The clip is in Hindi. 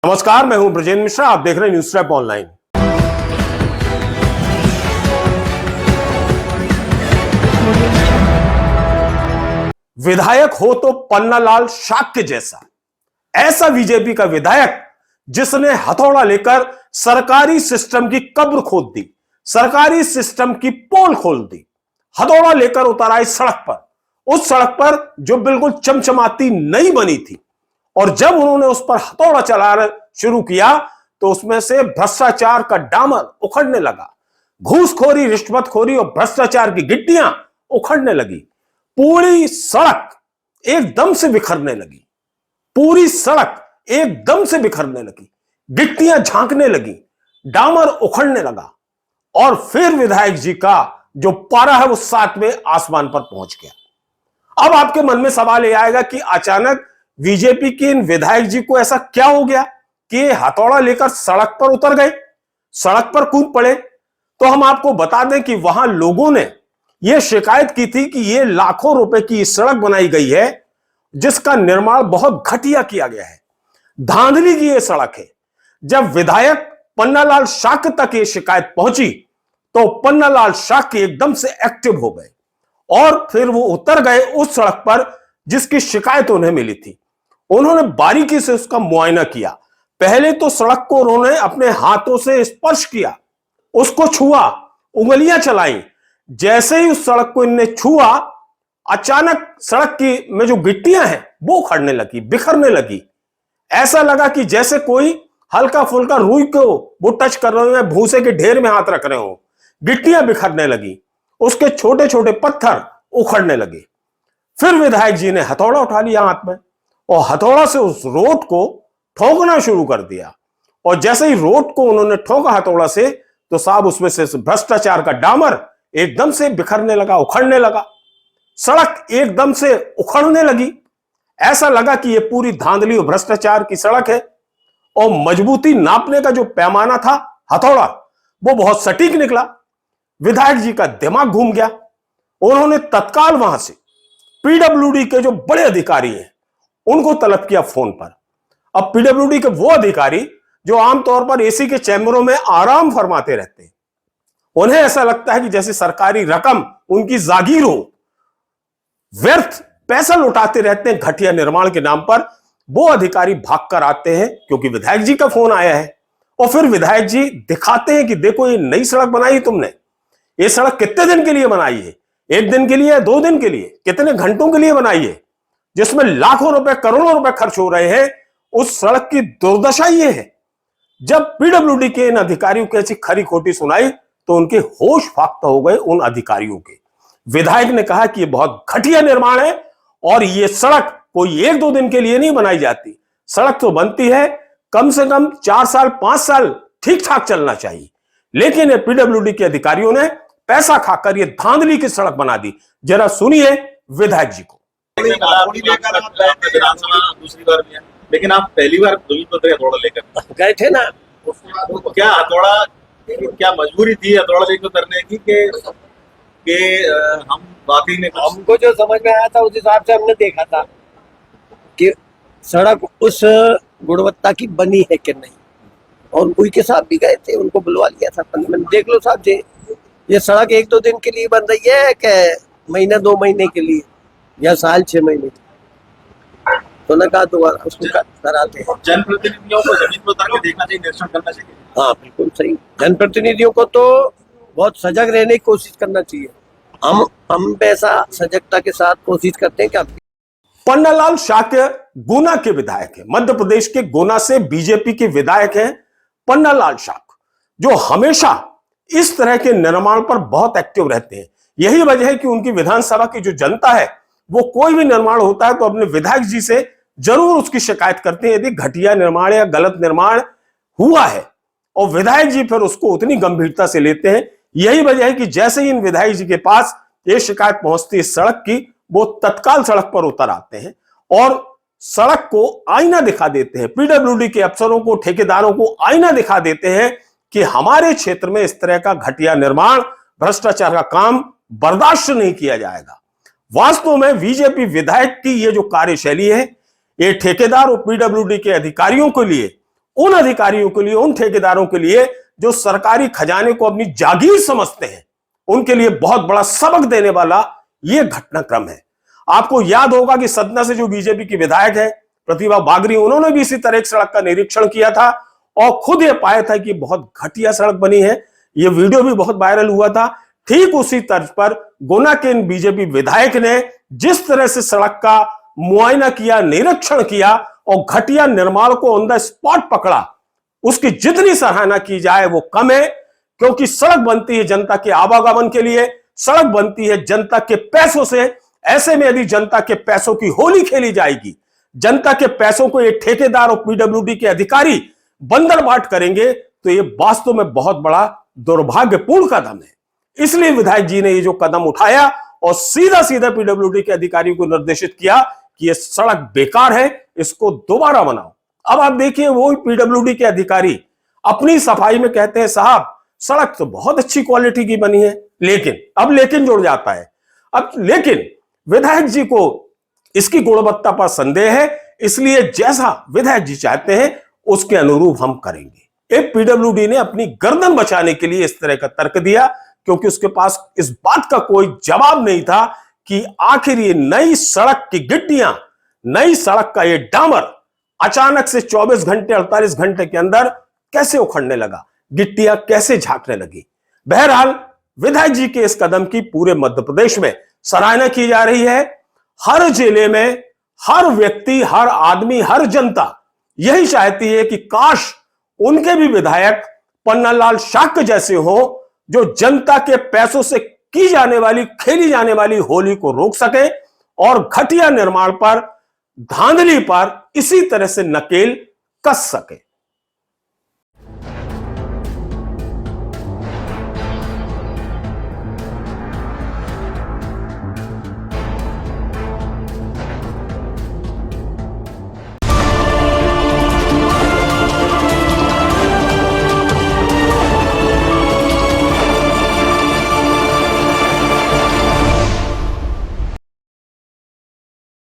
नमस्कार, मैं हूं ब्रजेंद्र मिश्रा। आप देख रहे हैं न्यूज़ रैप ऑनलाइन। विधायक हो तो पन्नालाल शाक्य जैसा, ऐसा बीजेपी का विधायक जिसने हथौड़ा लेकर सरकारी सिस्टम की कब्र खोद दी, सरकारी सिस्टम की पोल खोल दी। हथौड़ा लेकर उतर आई सड़क पर, उस सड़क पर जो बिल्कुल चमचमाती नई बनी थी, और जब उन्होंने उस पर हथौड़ा चलाना शुरू किया तो उसमें से भ्रष्टाचार का डामर उखड़ने लगा। घूसखोरी, रिश्वतखोरी और भ्रष्टाचार की गिट्टियां उखड़ने लगी। पूरी सड़क एकदम से बिखरने लगी, पूरी सड़क एकदम से बिखरने लगी, गिट्टियां झांकने लगी, डामर उखड़ने लगा। और फिर विधायक जी का जो पारा है वो 7वें आसमान पर पहुंच गया। अब आपके मन में सवाल यह आएगा कि अचानक बीजेपी के इन विधायक जी को ऐसा क्या हो गया कि हथौड़ा लेकर सड़क पर उतर गए, सड़क पर कूद पड़े। तो हम आपको बता दें कि वहां लोगों ने यह शिकायत की थी कि यह लाखों रुपए की सड़क बनाई गई है जिसका निर्माण बहुत घटिया किया गया है, धांधली की यह सड़क है। जब विधायक पन्नालाल शाक्य तक यह शिकायत पहुंची तो पन्नालाल शाक्य एकदम से एक्टिव हो गए और फिर वो उतर गए उस सड़क पर जिसकी शिकायत उन्हें मिली थी। उन्होंने बारीकी से उसका मुआयना किया। पहले तो सड़क को उन्होंने अपने हाथों से स्पर्श किया, उसको छुआ, उंगलियां चलाई। जैसे ही उस सड़क को इनने छुआ, अचानक सड़क की में जो गिट्टियां हैं वो उखड़ने लगी, बिखरने लगी। ऐसा लगा कि जैसे कोई हल्का फुल्का रुई को वो टच कर रहे हो, भूसे के ढेर में हाथ रख रहे हो। गिट्टियां बिखरने लगी, उसके छोटे छोटे पत्थर उखड़ने लगे। फिर विधायक जी ने हथौड़ा उठा लिया हाथ में और हथौड़ा से उस रोड को ठोकना शुरू कर दिया। और जैसे ही रोड को उन्होंने ठोका हथौड़ा से तो साहब उसमें से भ्रष्टाचार का डामर एकदम से बिखरने लगा, उखड़ने लगा। सड़क एकदम से उखड़ने लगी। ऐसा लगा कि यह पूरी धांधली और भ्रष्टाचार की सड़क है। और मजबूती नापने का जो पैमाना था हथौड़ा, वो बहुत सटीक निकला। विधायक जी का दिमाग घूम गया। उन्होंने तत्काल वहां से पीडब्ल्यूडी के जो बड़े अधिकारी हैं उनको तलब किया फोन पर। अब पीडब्ल्यूडी के वो अधिकारी जो आमतौर पर एसी के चैम्बरों में आराम फरमाते रहते हैं, उन्हें ऐसा लगता है कि जैसे सरकारी रकम उनकी जागीर हो, व्यर्थ पैसा लुटाते रहते हैं घटिया निर्माण के नाम पर। वो अधिकारी भागकर आते हैं क्योंकि विधायक जी का फोन आया है। और फिर विधायक जी दिखाते हैं कि देखो ये नई सड़क बनाई तुमने, ये सड़क कितने दिन के लिए बनाई है, 1 दिन के लिए, 2 दिन के लिए, कितने घंटों के लिए बनाई है, जिसमें लाखों रुपए, करोड़ों रुपए खर्च हो रहे हैं। उस सड़क की दुर्दशा ये है। जब पीडब्ल्यूडी के इन अधिकारियों की ऐसी खरी खोटी सुनाई तो उनके होश फाख्ता हो गए उन अधिकारियों के। विधायक ने कहा कि यह बहुत घटिया निर्माण है और यह सड़क कोई 1-2 दिन के लिए नहीं बनाई जाती। सड़क तो बनती है कम से कम 4 साल, 5 साल ठीक ठाक चलना चाहिए। लेकिन पीडब्ल्यूडी के अधिकारियों ने पैसा खाकर यह धांधली की सड़क बना दी। जरा सुनिए विधायक जी को। दूसरी बार भी है, लेकिन आप पहली बार हथौड़ा लेकर गए थे ना। तो क्या हथौड़ा, क्या मजबूरी थी हथौड़ा लेकर करने की कि हम वाकई में, हमको जो समझ में आया था उस हिसाब से हमने देखा था कि सड़क उस गुणवत्ता की बनी है कि नहीं। और उनके साथ भी गए थे, उनको बुलवा लिया था। मैंने देख लो साहब जी, ये सड़क 1-2 दिन के लिए बन रही है कि महीना 2 महीने के लिए या साल 6 महीने, तो न कहा दोबारा उसको कराते हैं। जनप्रतिनिधियों को जमीन पर उतर के देखना चाहिए, निरीक्षण करना चाहिए। हाँ बिल्कुल सही। जनप्रतिनिधियों को तो बहुत सजग रहने की कोशिश करना चाहिए। हम ऐसा सजगता के साथ कोशिश करते हैं कि पन्नालाल शाक्य गुना के विधायक हैं, मध्य प्रदेश के गुना से बीजेपी के विधायक हैं पन्नालाल शाक्य, जो हमेशा इस तरह के निर्माण पर बहुत एक्टिव रहते हैं। यही वजह है कि उनकी विधानसभा की जो जनता है वो कोई भी निर्माण होता है तो अपने विधायक जी से जरूर उसकी शिकायत करते हैं यदि घटिया निर्माण या गलत निर्माण हुआ है, और विधायक जी फिर उसको उतनी गंभीरता से लेते हैं। यही वजह है कि जैसे ही इन विधायक जी के पास ये शिकायत पहुंचती है सड़क की, वो तत्काल सड़क पर उतर आते हैं और सड़क को आईना दिखा देते हैं। पीडब्ल्यूडी के अफसरों को, ठेकेदारों को आईना दिखा देते हैं कि हमारे क्षेत्र में इस तरह का घटिया निर्माण, भ्रष्टाचार का काम बर्दाश्त नहीं किया जाएगा। वास्तव में बीजेपी विधायक की ये जो कार्यशैली है, ये ठेकेदार और पीडब्ल्यूडी के अधिकारियों के लिए उन अधिकारियों के लिए, उन ठेकेदारों के लिए जो सरकारी खजाने को अपनी जागीर समझते हैं, उनके लिए बहुत बड़ा सबक देने वाला यह घटनाक्रम है। आपको याद होगा कि सतना से जो बीजेपी की विधायक है प्रतिभा बागरी, उन्होंने भी इसी तरह एक सड़क का निरीक्षण किया था और खुद यह पाया था कि बहुत घटिया सड़क बनी है। यह वीडियो भी बहुत वायरल हुआ था। ठीक उसी तर्ज पर गुना के इन बीजेपी विधायक ने जिस तरह से सड़क का मुआयना किया, निरीक्षण किया और घटिया निर्माण को ऑन द स्पॉट पकड़ा, उसकी जितनी सराहना की जाए वो कम है, क्योंकि सड़क बनती है जनता के आवागमन के लिए, सड़क बनती है जनता के पैसों से। ऐसे में यदि जनता के पैसों की होली खेली जाएगी, जनता के पैसों को ये ठेकेदार और पीडब्ल्यूडी के अधिकारी बंदर बाट करेंगे, तो ये वास्तव में बहुत बड़ा दुर्भाग्यपूर्ण कदम है। इसलिए विधायक जी ने ये जो कदम उठाया और सीधा सीधा पीडब्ल्यूडी के अधिकारियों को निर्देशित किया कि ये सड़क बेकार है, इसको दोबारा बनाओ। अब आप देखिए, वो पीडब्ल्यूडी के अधिकारी अपनी सफाई में कहते हैं साहब सड़क तो बहुत अच्छी क्वालिटी की बनी है, लेकिन जुड़ जाता है। अब लेकिन विधायक जी को इसकी गुणवत्ता पर संदेह है, इसलिए जैसा विधायक जी चाहते हैं उसके अनुरूप हम करेंगे। एक पीडब्ल्यूडी ने अपनी गर्दन बचाने के लिए इस तरह का तर्क दिया, क्योंकि उसके पास इस बात का कोई जवाब नहीं था कि आखिर ये नई सड़क की गिट्टियां, नई सड़क का ये डामर अचानक से 24 घंटे 48 घंटे के अंदर कैसे उखड़ने लगा, गिट्टियां कैसे झांकने लगी। बहरहाल विधायक जी के इस कदम की पूरे मध्य प्रदेश में सराहना की जा रही है। हर जिले में हर व्यक्ति, हर आदमी, हर जनता यही चाहती है कि काश उनके भी विधायक पन्नालाल शाक्य जैसे हो, जो जनता के पैसों से की जाने वाली, खेली जाने वाली होली को रोक सके और घटिया निर्माण पर, धांधली पर इसी तरह से नकेल कस सके।